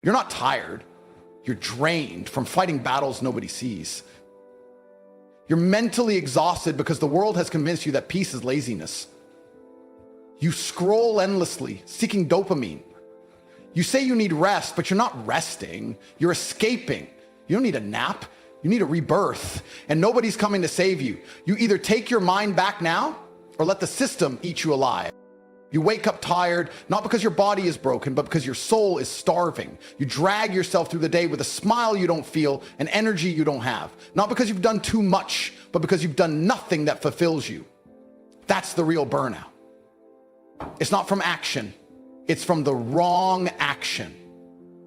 You're not tired. You're drained from fighting battles nobody sees. You're mentally exhausted because the world has convinced you that peace is laziness. You scroll endlessly, seeking dopamine. You say you need rest, but you're not resting. You're escaping. You don't need a nap. You need a rebirth, and nobody's coming to save you. You either take your mind back now or let the system eat you alive. You wake up tired, not because your body is broken, but because your soul is starving. You drag yourself through the day with a smile you don't feel and energy you don't have. Not because you've done too much, but because you've done nothing that fulfills you. That's the real burnout. It's not from action. It's from the wrong action.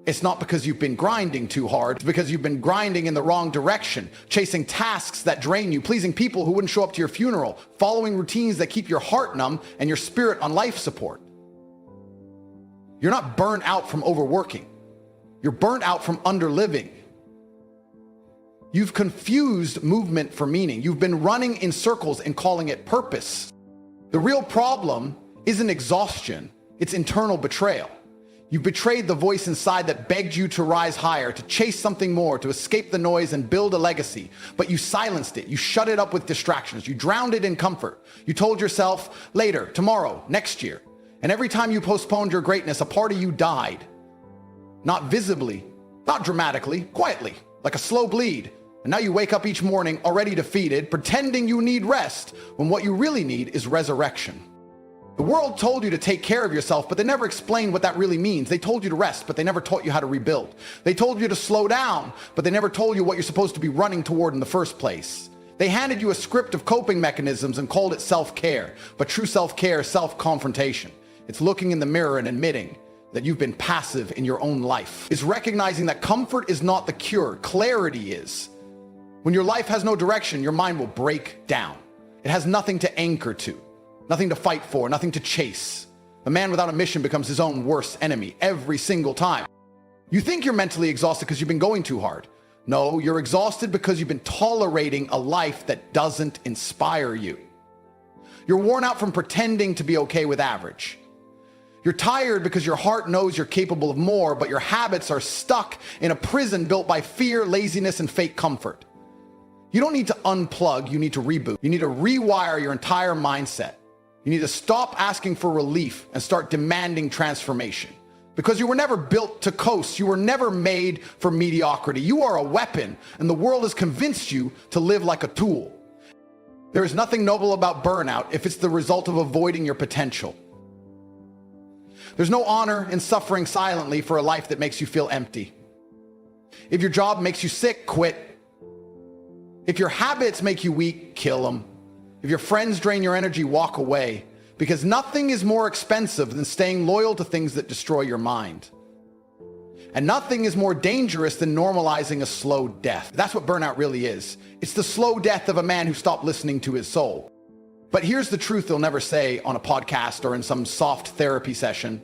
It's not because you've been grinding too hard. It's because you've been grinding in the wrong direction, chasing tasks that drain you, pleasing people who wouldn't show up to your funeral, following routines that keep your heart numb and your spirit on life support. You're not burnt out from overworking. You're burnt out from underliving. You've confused movement for meaning. You've been running in circles and calling it purpose. The real problem isn't exhaustion, it's internal betrayal. You betrayed the voice inside that begged you to rise higher, to chase something more, to escape the noise and build a legacy. But you silenced it. You shut it up with distractions. You drowned it in comfort. You told yourself, later, tomorrow, next year. And every time you postponed your greatness, a part of you died. Not visibly, not dramatically, quietly, like a slow bleed. And now you wake up each morning already defeated, pretending you need rest, when what you really need is resurrection. The world told you to take care of yourself, but they never explained what that really means. They told you to rest, but they never taught you how to rebuild. They told you to slow down, but they never told you what you're supposed to be running toward in the first place. They handed you a script of coping mechanisms and called it self-care. But true self-care is self-confrontation. It's looking in the mirror and admitting that you've been passive in your own life. It's recognizing that comfort is not the cure, clarity is. When your life has no direction, your mind will break down. It has nothing to anchor to. Nothing to fight for, nothing to chase. A man without a mission becomes his own worst enemy every single time. You think you're mentally exhausted because you've been going too hard. No, you're exhausted because you've been tolerating a life that doesn't inspire you. You're worn out from pretending to be okay with average. You're tired because your heart knows you're capable of more, but your habits are stuck in a prison built by fear, laziness, and fake comfort. You don't need to unplug, you need to reboot. You need to rewire your entire mindset. You need to stop asking for relief and start demanding transformation. Because you were never built to coast. You were never made for mediocrity. You are a weapon, and the world has convinced you to live like a tool. There is nothing noble about burnout if it's the result of avoiding your potential. There's no honor in suffering silently for a life that makes you feel empty. If your job makes you sick, quit. If your habits make you weak, kill them. If your friends drain your energy, walk away, because nothing is more expensive than staying loyal to things that destroy your mind. And nothing is more dangerous than normalizing a slow death. That's what burnout really is. It's the slow death of a man who stopped listening to his soul. But here's the truth they'll never say on a podcast or in some soft therapy session.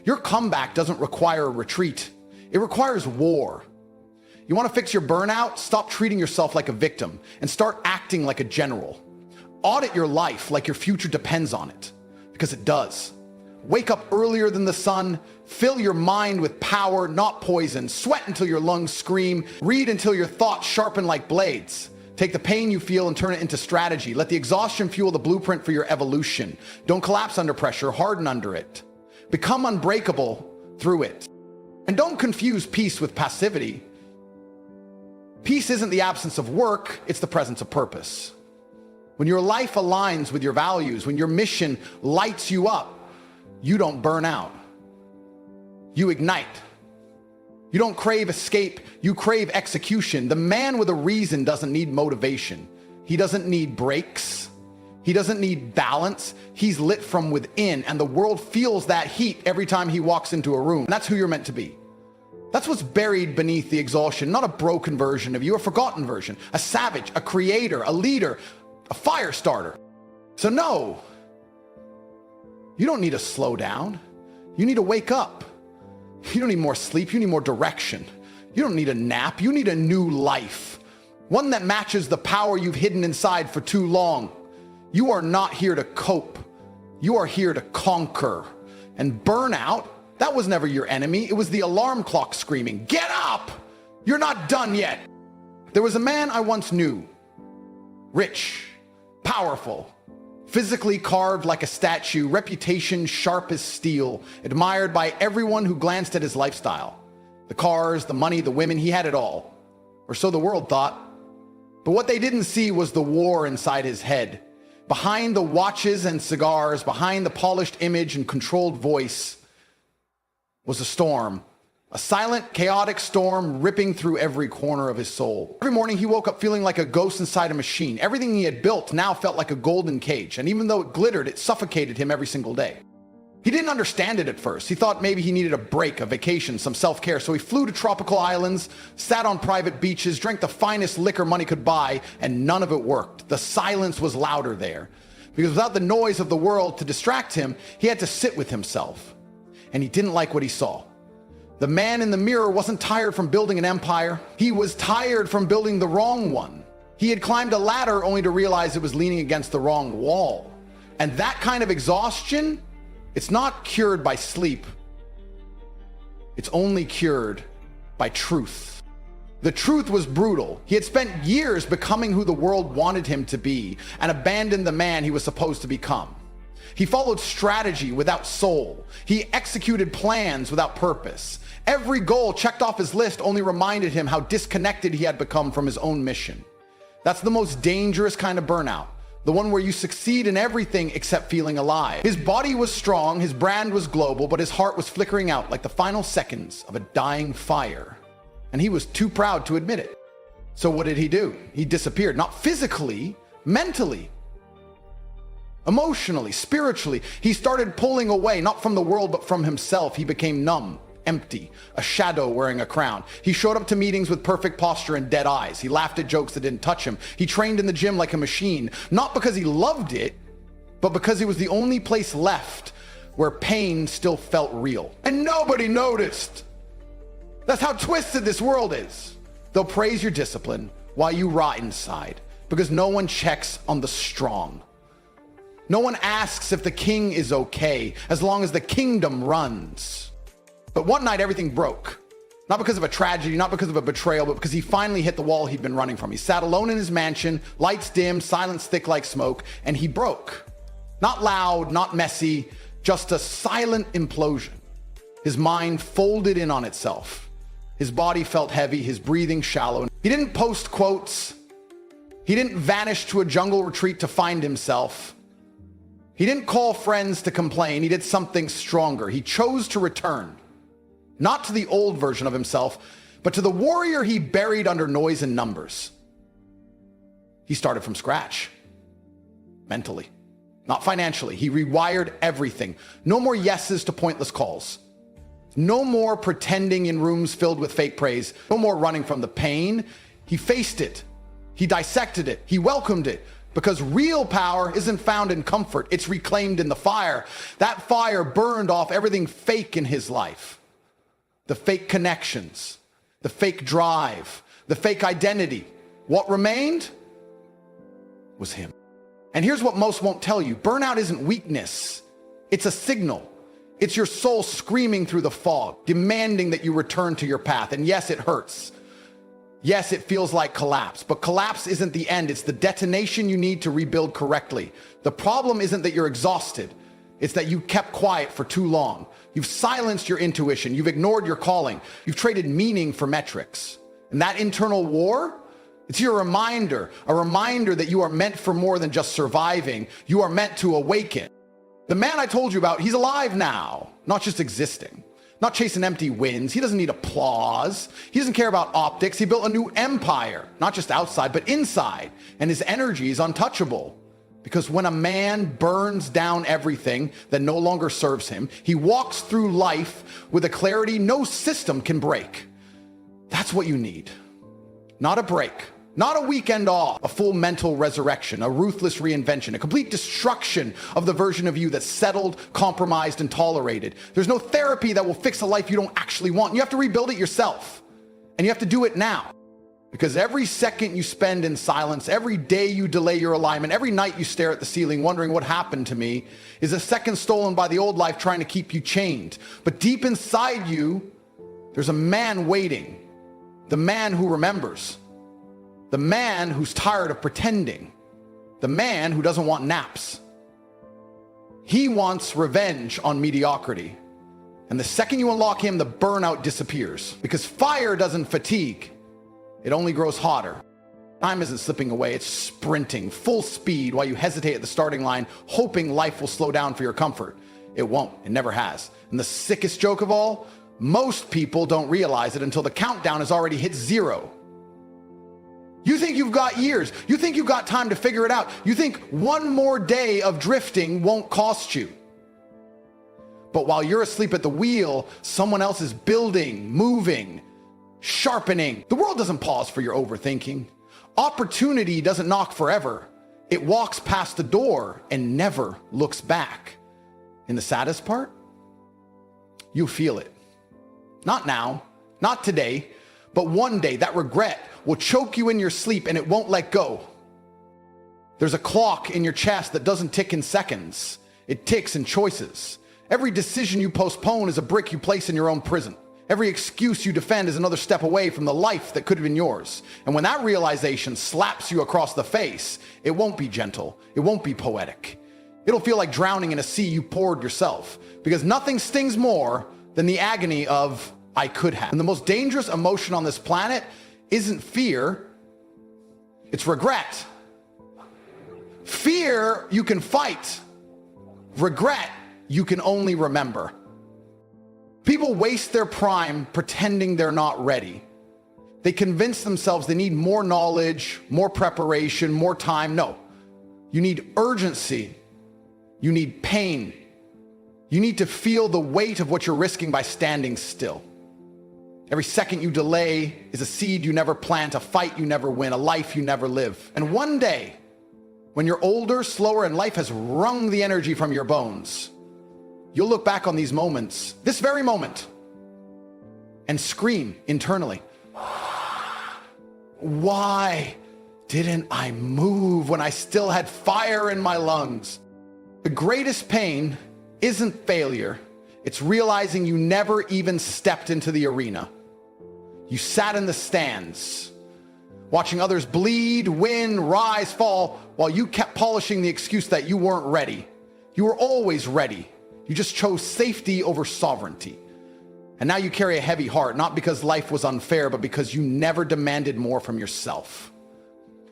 Your comeback doesn't require a retreat. It requires war. You want to fix your burnout? Stop treating yourself like a victim and start acting like a general. Audit your life like your future depends on it, because it does. Wake up earlier than the sun, fill your mind with power, not poison, sweat until your lungs scream, read until your thoughts sharpen like blades. Take the pain you feel and turn it into strategy. Let the exhaustion fuel the blueprint for your evolution. Don't collapse under pressure, harden under it. Become unbreakable through it. And don't confuse peace with passivity. Peace isn't the absence of work, it's the presence of purpose. When your life aligns with your values, when your mission lights you up, you don't burn out. You ignite. You don't crave escape, you crave execution. The man with a reason doesn't need motivation. He doesn't need breaks. He doesn't need balance. He's lit from within, and the world feels that heat every time he walks into a room. And that's who you're meant to be. That's what's buried beneath the exhaustion, not a broken version of you, a forgotten version, a savage, a creator, a leader, a fire starter. So no, you don't need to slow down. You need to wake up. You don't need more sleep. You need more direction. You don't need a nap. You need a new life, one that matches the power you've hidden inside for too long. You are not here to cope. You are here to conquer. And burnout, That was never your enemy. It was the alarm clock screaming, "Get up! You're not done yet." There was a man I once knew, rich, powerful, physically carved like a statue, reputation sharp as steel, admired by everyone who glanced at his lifestyle. The cars, the money, the women, he had it all. Or so the world thought. But what they didn't see was the war inside his head. Behind the watches and cigars, behind the polished image and controlled voice, was a storm. A silent, chaotic storm ripping through every corner of his soul. Every morning he woke up feeling like a ghost inside a machine. Everything he had built now felt like a golden cage, and even though it glittered, it suffocated him every single day. He didn't understand it at first. He thought maybe he needed a break, a vacation, some self-care, so he flew to tropical islands, sat on private beaches, drank the finest liquor money could buy, and none of it worked. The silence was louder there, because without the noise of the world to distract him, he had to sit with himself, and he didn't like what he saw. The man in the mirror wasn't tired from building an empire. He was tired from building the wrong one. He had climbed a ladder only to realize it was leaning against the wrong wall. And that kind of exhaustion, it's not cured by sleep. It's only cured by truth. The truth was brutal. He had spent years becoming who the world wanted him to be and abandoned the man he was supposed to become. He followed strategy without soul. He executed plans without purpose. Every goal checked off his list only reminded him how disconnected he had become from his own mission. That's the most dangerous kind of burnout, the one where you succeed in everything except feeling alive. His body was strong, his brand was global, but his heart was flickering out like the final seconds of a dying fire. And he was too proud to admit it. So what did he do? He disappeared, not physically, mentally. Emotionally, spiritually, he started pulling away, not from the world, but from himself. He became numb, empty, a shadow wearing a crown. He showed up to meetings with perfect posture and dead eyes. He laughed at jokes that didn't touch him. He trained in the gym like a machine, not because he loved it, but because it was the only place left where pain still felt real. And nobody noticed. That's how twisted this world is. They'll praise your discipline while you rot inside, because no one checks on the strong. No one asks if the king is okay, as long as the kingdom runs. But one night everything broke. Not because of a tragedy, not because of a betrayal, but because he finally hit the wall he'd been running from. He sat alone in his mansion, lights dim, silence thick like smoke, and he broke. Not loud, not messy, just a silent implosion. His mind folded in on itself. His body felt heavy, his breathing shallow. He didn't post quotes. He didn't vanish to a jungle retreat to find himself. He didn't call friends to complain. He did something stronger. He chose to return, not to the old version of himself, but to the warrior he buried under noise and numbers. He started from scratch, mentally, not financially. He rewired everything. No more yeses to pointless calls. No more pretending in rooms filled with fake praise. No more running from the pain. He faced it. He dissected it. He welcomed it. Because real power isn't found in comfort, it's reclaimed in the fire. That fire burned off everything fake in his life. The fake connections, the fake drive, the fake identity. What remained was him. And here's what most won't tell you. Burnout isn't weakness. It's a signal. It's your soul screaming through the fog, demanding that you return to your path. And yes, it hurts. Yes, it feels like collapse, but collapse isn't the end. It's the detonation you need to rebuild correctly. The problem isn't that you're exhausted. It's that you kept quiet for too long. You've silenced your intuition. You've ignored your calling. You've traded meaning for metrics. And that internal war, it's your reminder, a reminder that you are meant for more than just surviving. You are meant to awaken. The man I told you about, he's alive now, not just existing. Not chasing empty wins. He doesn't need applause. He doesn't care about optics. He built a new empire, not just outside, but inside. And his energy is untouchable. Because when a man burns down everything that no longer serves him, he walks through life with a clarity no system can break. That's what you need. Not a break. Not a weekend off, a full mental resurrection, a ruthless reinvention, a complete destruction of the version of you that's settled, compromised, and tolerated. There's no therapy that will fix a life you don't actually want. You have to rebuild it yourself, and you have to do it now. Because every second you spend in silence, every day you delay your alignment, every night you stare at the ceiling wondering what happened to me is a second stolen by the old life trying to keep you chained. But deep inside you, there's a man waiting. The man who remembers. The man who's tired of pretending. The man who doesn't want naps. He wants revenge on mediocrity. And the second you unlock him, the burnout disappears. Because fire doesn't fatigue. It only grows hotter. Time isn't slipping away, it's sprinting full speed while you hesitate at the starting line, hoping life will slow down for your comfort. It won't, it never has. And the sickest joke of all, most people don't realize it until the countdown has already hit 0. You think you've got years. You think you've got time to figure it out. You think one more day of drifting won't cost you. But while you're asleep at the wheel, someone else is building, moving, sharpening. The world doesn't pause for your overthinking. Opportunity doesn't knock forever. It walks past the door and never looks back. And the saddest part? You feel it. Not now, not today, but one day that regret will choke you in your sleep and it won't let go. There's a clock in your chest that doesn't tick in seconds. It ticks in choices. Every decision you postpone is a brick you place in your own prison. Every excuse you defend is another step away from the life that could have been yours. And when that realization slaps you across the face, it won't be gentle. It won't be poetic. It'll feel like drowning in a sea you poured yourself. Because nothing stings more than the agony of, I could have. And the most dangerous emotion on this planet isn't fear, it's regret. Fear you can fight. Regret you can only remember. People waste their prime pretending they're not ready. They convince themselves they need more knowledge, more preparation, more time. No, you need urgency. You need pain. You need to feel the weight of what you're risking by standing still. Every second you delay is a seed you never plant, a fight you never win, a life you never live. And one day, when you're older, slower, and life has wrung the energy from your bones, you'll look back on these moments, this very moment, and scream internally, why didn't I move when I still had fire in my lungs? The greatest pain isn't failure. It's realizing you never even stepped into the arena. You sat in the stands, watching others bleed, win, rise, fall, while you kept polishing the excuse that you weren't ready. You were always ready. You just chose safety over sovereignty. And now you carry a heavy heart, not because life was unfair, but because you never demanded more from yourself.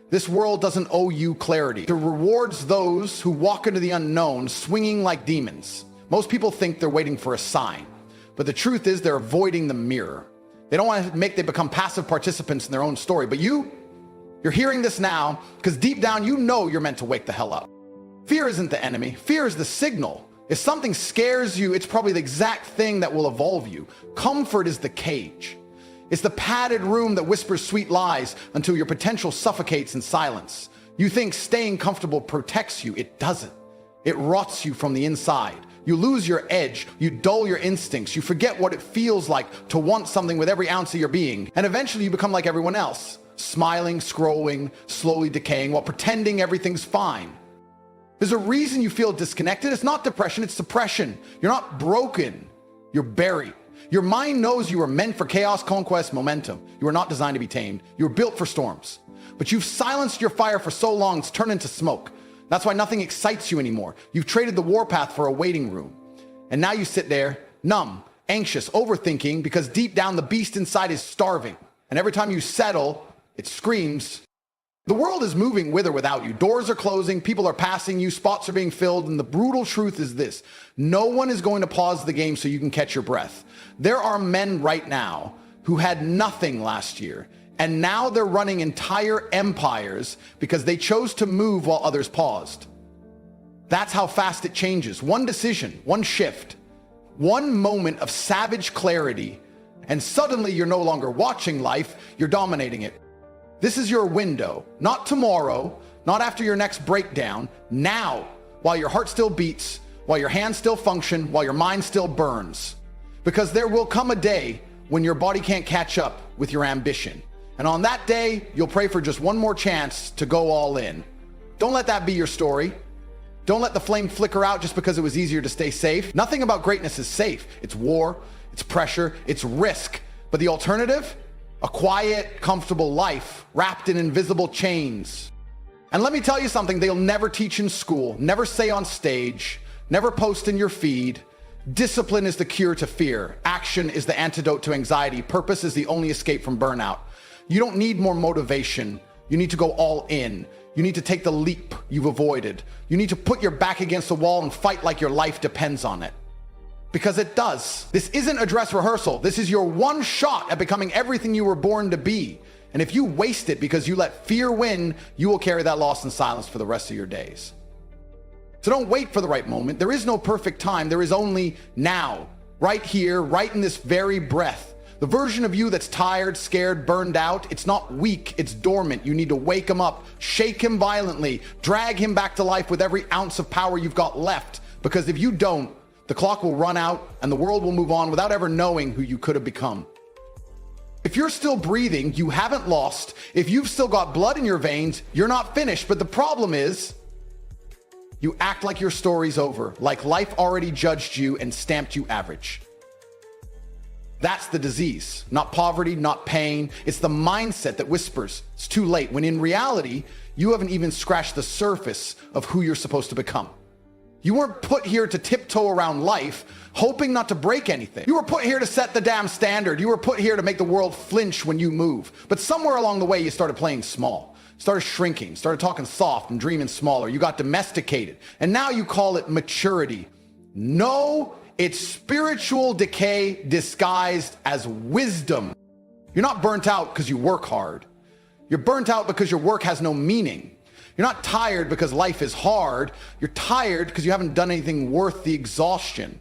This world doesn't owe you clarity. It rewards those who walk into the unknown, swinging like demons. Most people think they're waiting for a sign, but the truth is they're avoiding the mirror. They don't want to they become passive participants in their own story. But you're hearing this now because deep down you know you're meant to wake the hell up. Fear isn't the enemy. Fear is the signal. If something scares you, it's probably the exact thing that will evolve you. Comfort is the cage. It's the padded room that whispers sweet lies until your potential suffocates in silence. You think staying comfortable protects you. It doesn't. It rots you from the inside. You lose your edge. You dull your instincts. You forget what it feels like to want something with every ounce of your being. And eventually you become like everyone else, smiling, scrolling, slowly decaying while pretending everything's fine. There's a reason you feel disconnected. It's not depression, it's suppression. You're not broken, you're buried. Your mind knows you were meant for chaos, conquest, momentum. You were not designed to be tamed. You were built for storms. But you've silenced your fire for so long, it's turned into smoke. That's why nothing excites you anymore. You've traded the warpath for a waiting room. And now you sit there, numb, anxious, overthinking, because deep down the beast inside is starving. And every time you settle, it screams. The world is moving with or without you. Doors are closing, people are passing you, spots are being filled, and the brutal truth is this: no one is going to pause the game so you can catch your breath. There are men right now who had nothing last year, and now they're running entire empires because they chose to move while others paused. That's how fast it changes. One decision, one shift, one moment of savage clarity, and suddenly you're no longer watching life, you're dominating it. This is your window, not tomorrow, not after your next breakdown, now, while your heart still beats, while your hands still function, while your mind still burns. Because there will come a day when your body can't catch up with your ambition. And on that day, you'll pray for just one more chance to go all in. Don't let that be your story. Don't let the flame flicker out just because it was easier to stay safe. Nothing about greatness is safe. It's war, it's pressure, it's risk. But the alternative? A quiet, comfortable life wrapped in invisible chains. And let me tell you something they'll never teach in school, never say on stage, never post in your feed. Discipline is the cure to fear. Action is the antidote to anxiety. Purpose is the only escape from burnout. You don't need more motivation. You need to go all in. You need to take the leap you've avoided. You need to put your back against the wall and fight like your life depends on it. Because it does. This isn't a dress rehearsal. This is your one shot at becoming everything you were born to be. And if you waste it because you let fear win, you will carry that loss in silence for the rest of your days. So don't wait for the right moment. There is no perfect time. There is only now, right here, right in this very breath. The version of you that's tired, scared, burned out, it's not weak, it's dormant. You need to wake him up, shake him violently, drag him back to life with every ounce of power you've got left. Because if you don't, the clock will run out and the world will move on without ever knowing who you could have become. If you're still breathing, you haven't lost. If you've still got blood in your veins, you're not finished. But the problem is, you act like your story's over, like life already judged you and stamped you average. That's the disease, not poverty, not pain. It's the mindset that whispers it's too late, when in reality, you haven't even scratched the surface of who you're supposed to become. You weren't put here to tiptoe around life, hoping not to break anything. You were put here to set the damn standard. You were put here to make the world flinch when you move. But somewhere along the way, you started playing small, started shrinking, started talking soft and dreaming smaller. You got domesticated, and now you call it maturity. No, it's spiritual decay disguised as wisdom. You're not burnt out because you work hard. You're burnt out because your work has no meaning. You're not tired because life is hard. You're tired because you haven't done anything worth the exhaustion.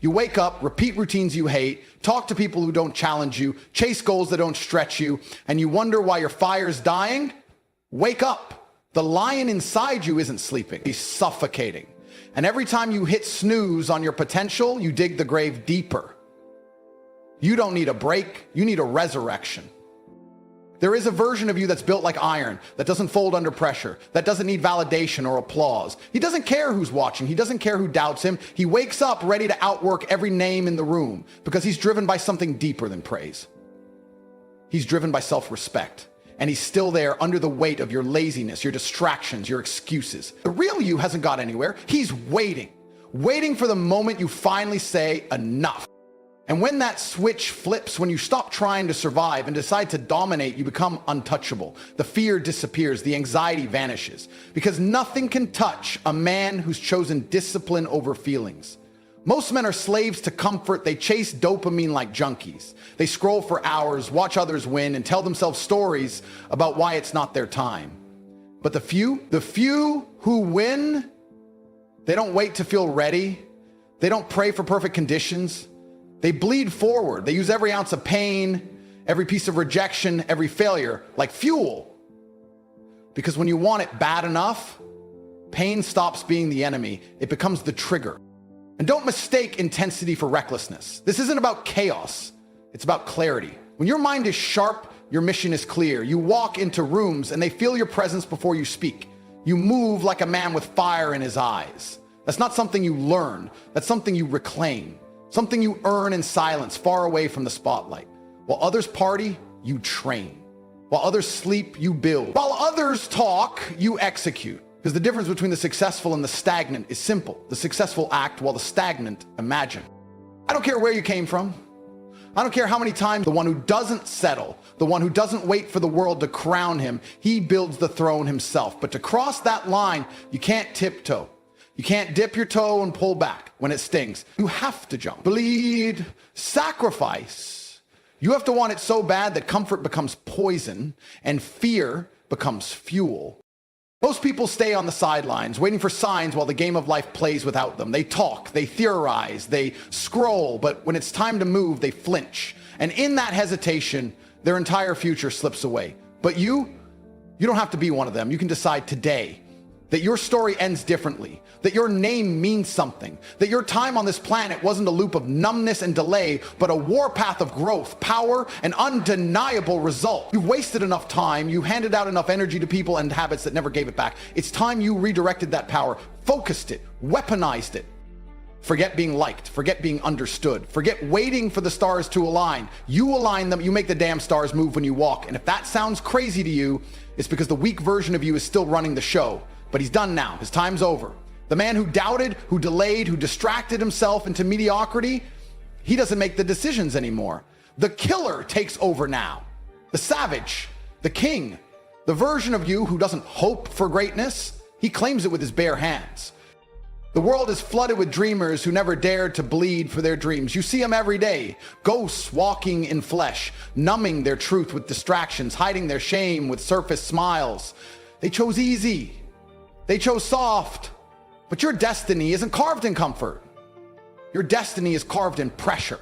You wake up, repeat routines you hate, talk to people who don't challenge you, chase goals that don't stretch you, and you wonder why your fire's dying? Wake up. The lion inside you isn't sleeping. He's suffocating. And every time you hit snooze on your potential, you dig the grave deeper. You don't need a break. You need a resurrection. There is a version of you that's built like iron, that doesn't fold under pressure, that doesn't need validation or applause. He doesn't care who's watching. He doesn't care who doubts him. He wakes up ready to outwork every name in the room because he's driven by something deeper than praise. He's driven by self-respect. And he's still there under the weight of your laziness, your distractions, your excuses. The real you hasn't got anywhere. He's waiting for the moment you finally say enough. And when that switch flips, when you stop trying to survive and decide to dominate, you become untouchable. The fear disappears, the anxiety vanishes, because nothing can touch a man who's chosen discipline over feelings. Most men are slaves to comfort. They chase dopamine like junkies. They scroll for hours, watch others win, and tell themselves stories about why it's not their time. But the few who win, they don't wait to feel ready. They don't pray for perfect conditions. They bleed forward. They use every ounce of pain, every piece of rejection, every failure like fuel. Because when you want it bad enough, pain stops being the enemy. It becomes the trigger. And don't mistake intensity for recklessness. This isn't about chaos. It's about clarity. When your mind is sharp, your mission is clear. You walk into rooms and they feel your presence before you speak. You move like a man with fire in his eyes. That's not something you learn. That's something you reclaim. Something you earn in silence, far away from the spotlight. While others party, you train. While others sleep, you build. While others talk, you execute. Because the difference between the successful and the stagnant is simple. The successful act while the stagnant imagine. I don't care where you came from. I don't care how many times the one who doesn't settle, the one who doesn't wait for the world to crown him, he builds the throne himself. But to cross that line, you can't tiptoe. You can't dip your toe and pull back when it stings. You have to jump, bleed, sacrifice. You have to want it so bad that comfort becomes poison and fear becomes fuel. Most people stay on the sidelines, waiting for signs while the game of life plays without them. They talk, they theorize, they scroll, but when it's time to move, they flinch. And in that hesitation, their entire future slips away. But you don't have to be one of them. You can decide today that your story ends differently, that your name means something, that your time on this planet wasn't a loop of numbness and delay, but a warpath of growth, power, and undeniable result. You've wasted enough time, you handed out enough energy to people and habits that never gave it back. It's time you redirected that power, focused it, weaponized it. Forget being liked, forget being understood, forget waiting for the stars to align. You align them, you make the damn stars move when you walk. And if that sounds crazy to you, it's because the weak version of you is still running the show. But he's done now, his time's over. The man who doubted, who delayed, who distracted himself into mediocrity, he doesn't make the decisions anymore. The killer takes over now. The savage, the king, the version of you who doesn't hope for greatness, he claims it with his bare hands. The world is flooded with dreamers who never dared to bleed for their dreams. You see them every day, ghosts walking in flesh, numbing their truth with distractions, hiding their shame with surface smiles. They chose easy. They chose soft. But your destiny isn't carved in comfort. Your destiny is carved in pressure,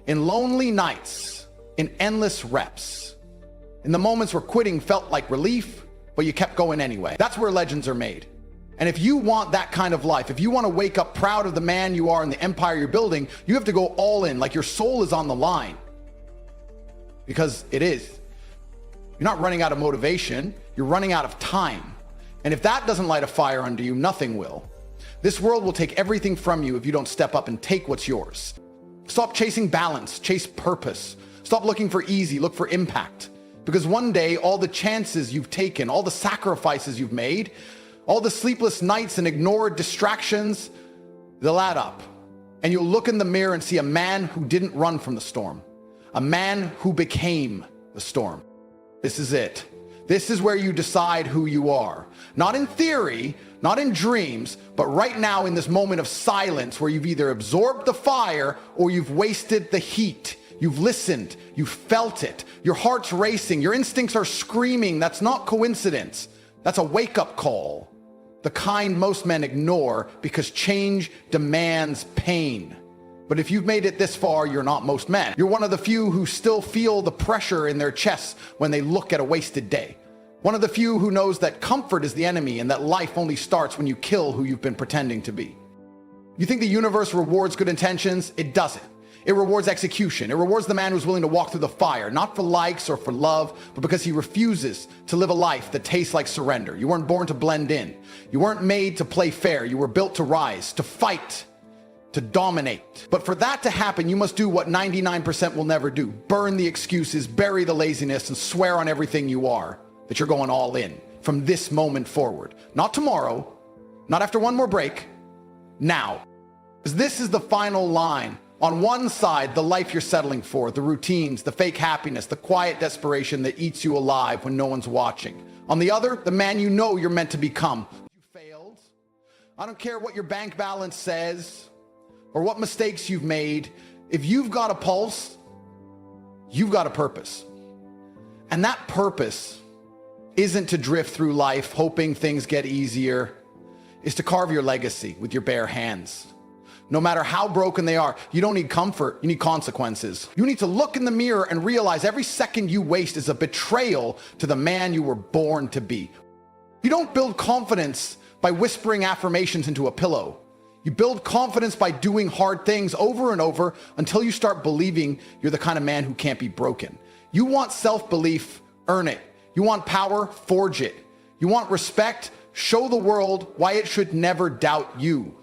in lonely nights, in endless reps, in the moments where quitting felt like relief, but you kept going anyway. That's where legends are made. And if you want that kind of life, if you want to wake up proud of the man you are and the empire you're building, you have to go all in, like your soul is on the line. Because it is. You're not running out of motivation, you're running out of time. And if that doesn't light a fire under you, nothing will. This world will take everything from you if you don't step up and take what's yours. Stop chasing balance, chase purpose. Stop looking for easy, look for impact. Because one day, all the chances you've taken, all the sacrifices you've made, all the sleepless nights and ignored distractions, they'll add up. And you'll look in the mirror and see a man who didn't run from the storm. A man who became the storm. This is it. This is where you decide who you are. Not in theory, not in dreams, but right now in this moment of silence where you've either absorbed the fire or you've wasted the heat. You've listened, you've felt it. Your heart's racing, your instincts are screaming. That's not coincidence. That's a wake-up call. The kind most men ignore because change demands pain. But if you've made it this far, you're not most men. You're one of the few who still feel the pressure in their chests when they look at a wasted day. One of the few who knows that comfort is the enemy and that life only starts when you kill who you've been pretending to be. You think the universe rewards good intentions? It doesn't. It rewards execution. It rewards the man who's willing to walk through the fire, not for likes or for love, but because he refuses to live a life that tastes like surrender. You weren't born to blend in. You weren't made to play fair. You were built to rise, to fight, to dominate. But for that to happen, you must do what 99% will never do. Burn the excuses, bury the laziness, and swear on everything you are that you're going all in from this moment forward. Not tomorrow, not after one more break, now. Because this is the final line. On one side, the life you're settling for, the routines, the fake happiness, the quiet desperation that eats you alive when no one's watching. On the other, the man you know you're meant to become. You failed. I don't care what your bank balance says or what mistakes you've made. If you've got a pulse, you've got a purpose. And that purpose isn't to drift through life hoping things get easier. It's to carve your legacy with your bare hands. No matter how broken they are, you don't need comfort, you need consequences. You need to look in the mirror and realize every second you waste is a betrayal to the man you were born to be. You don't build confidence by whispering affirmations into a pillow. You build confidence by doing hard things over and over until you start believing you're the kind of man who can't be broken. You want self-belief, earn it. You want power, forge it. You want respect, show the world why it should never doubt you.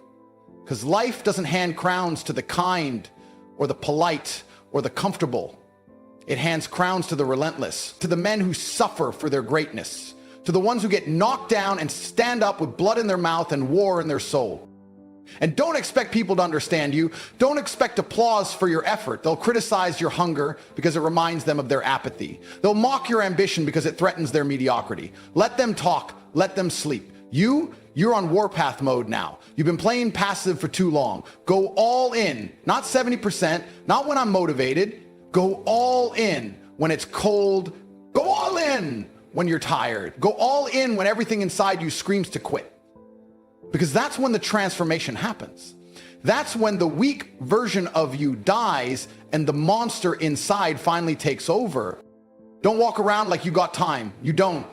Because life doesn't hand crowns to the kind or the polite or the comfortable. It hands crowns to the relentless, to the men who suffer for their greatness, to the ones who get knocked down and stand up with blood in their mouth and war in their soul. And don't expect people to understand you. Don't expect applause for your effort. They'll criticize your hunger because it reminds them of their apathy. They'll mock your ambition because it threatens their mediocrity. Let them talk. Let them sleep. You're on warpath mode now. You've been playing passive for too long. Go all in, not 70%, not when I'm motivated. Go all in when it's cold. Go all in when you're tired. Go all in when everything inside you screams to quit. Because that's when the transformation happens. That's when the weak version of you dies and the monster inside finally takes over. Don't walk around like you got time. You don't.